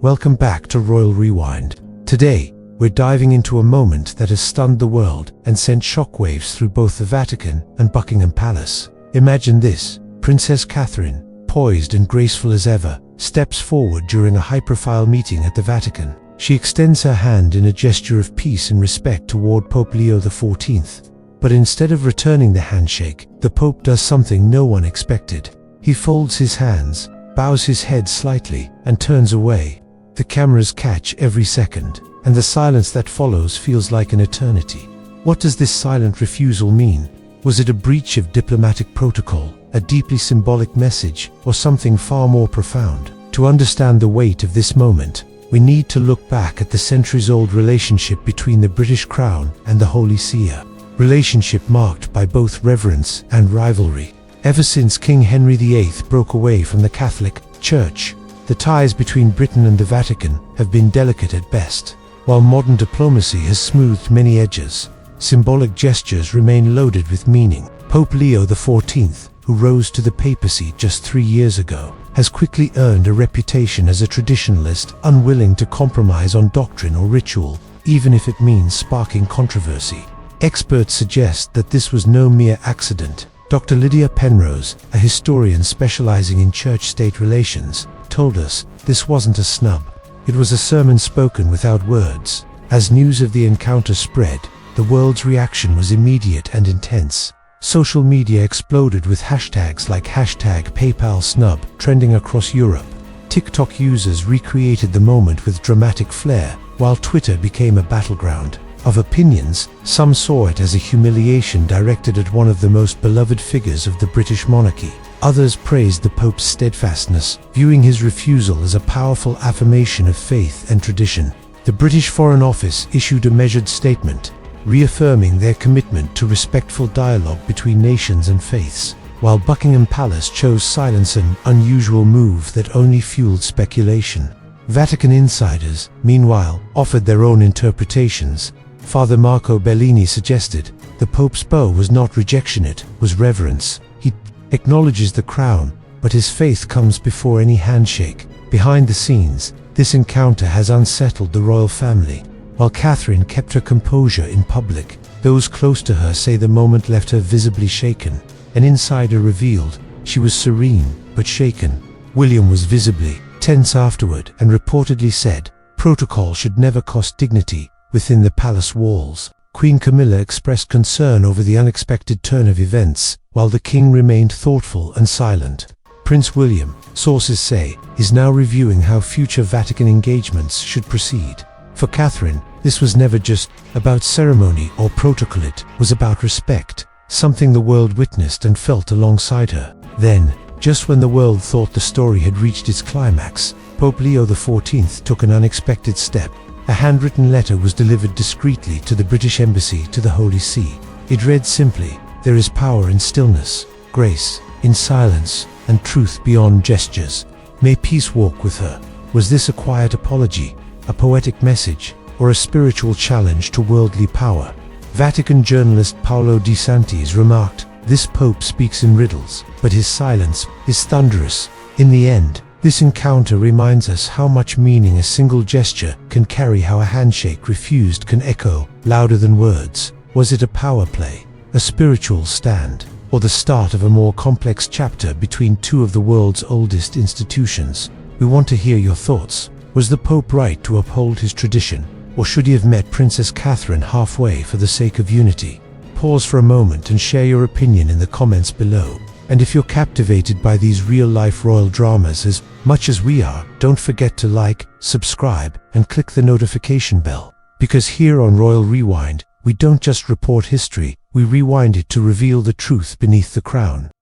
welcome back to Royal Rewind. Today, we're diving into a moment that has stunned the world and sent shockwaves through both the Vatican and Buckingham Palace. Imagine this: Princess Catherine, poised and graceful as ever, steps forward during a high-profile meeting at the Vatican. She extends her hand in a gesture of peace and respect toward Pope Leo XIV. But instead of returning the handshake, the Pope does something no one expected. He folds his hands, bows his head slightly, and turns away. The cameras catch every second, and the silence that follows feels like an eternity. What does this silent refusal mean? Was it a breach of diplomatic protocol, a deeply symbolic message, or something far more profound? To understand the weight of this moment, we need to look back at the centuries-old relationship between the British Crown and the Holy See, a relationship marked by both reverence and rivalry. Ever since King Henry VIII broke away from the Catholic Church, the ties between Britain and the Vatican have been delicate at best. While modern diplomacy has smoothed many edges, symbolic gestures remain loaded with meaning. Pope Leo XIV, who rose to the papacy just 3 years ago, has quickly earned a reputation as a traditionalist unwilling to compromise on doctrine or ritual, even if it means sparking controversy. Experts suggest that this was no mere accident. Dr. Lydia Penrose, a historian specializing in church-state relations, told us this wasn't a snub. It was a sermon spoken without words. As news of the encounter spread, the world's reaction was immediate and intense. Social media exploded with hashtags like #PapalSnub trending across Europe. TikTok users recreated the moment with dramatic flair, while Twitter became a battleground of opinions. Some saw it as a humiliation directed at one of the most beloved figures of the British monarchy. Others praised the Pope's steadfastness, viewing his refusal as a powerful affirmation of faith and tradition. The British Foreign Office issued a measured statement, reaffirming their commitment to respectful dialogue between nations and faiths, while Buckingham Palace chose silence, an unusual move that only fueled speculation. Vatican insiders, meanwhile, offered their own interpretations. Father Marco Bellini suggested the Pope's bow was not rejection, it was reverence. He acknowledges the crown, but his faith comes before any handshake. Behind the scenes, this encounter has unsettled the royal family. While Catherine kept her composure in public, those close to her say the moment left her visibly shaken. An insider revealed she was serene but shaken. William was visibly tense afterward and reportedly said protocol should never cost dignity within the palace walls. Queen Camilla expressed concern over the unexpected turn of events, while the king remained thoughtful and silent. Prince William, sources say, is now reviewing how future Vatican engagements should proceed. For Catherine, this was never just about ceremony or protocol, it was about respect, something the world witnessed and felt alongside her. Then, just when the world thought the story had reached its climax, Pope Leo XIV took an unexpected step. A handwritten letter was delivered discreetly to the British Embassy to the Holy See. It read simply, "There is power in stillness, grace in silence, and truth beyond gestures. May peace walk with her." Was this a quiet apology, a poetic message, or a spiritual challenge to worldly power? Vatican journalist Paolo Di Santis remarked, "This Pope speaks in riddles, but his silence is thunderous." In the end, this encounter reminds us how much meaning a single gesture can carry, how a handshake refused can echo louder than words. Was it a power play, a spiritual stand, or the start of a more complex chapter between two of the world's oldest institutions? We want to hear your thoughts. Was the Pope right to uphold his tradition, or should he have met Princess Catherine halfway for the sake of unity? Pause for a moment and share your opinion in the comments below. And if you're captivated by these real-life royal dramas as much as we are, don't forget to like, subscribe, and click the notification bell. Because here on Royal Rewind, we don't just report history, we rewind it to reveal the truth beneath the crown.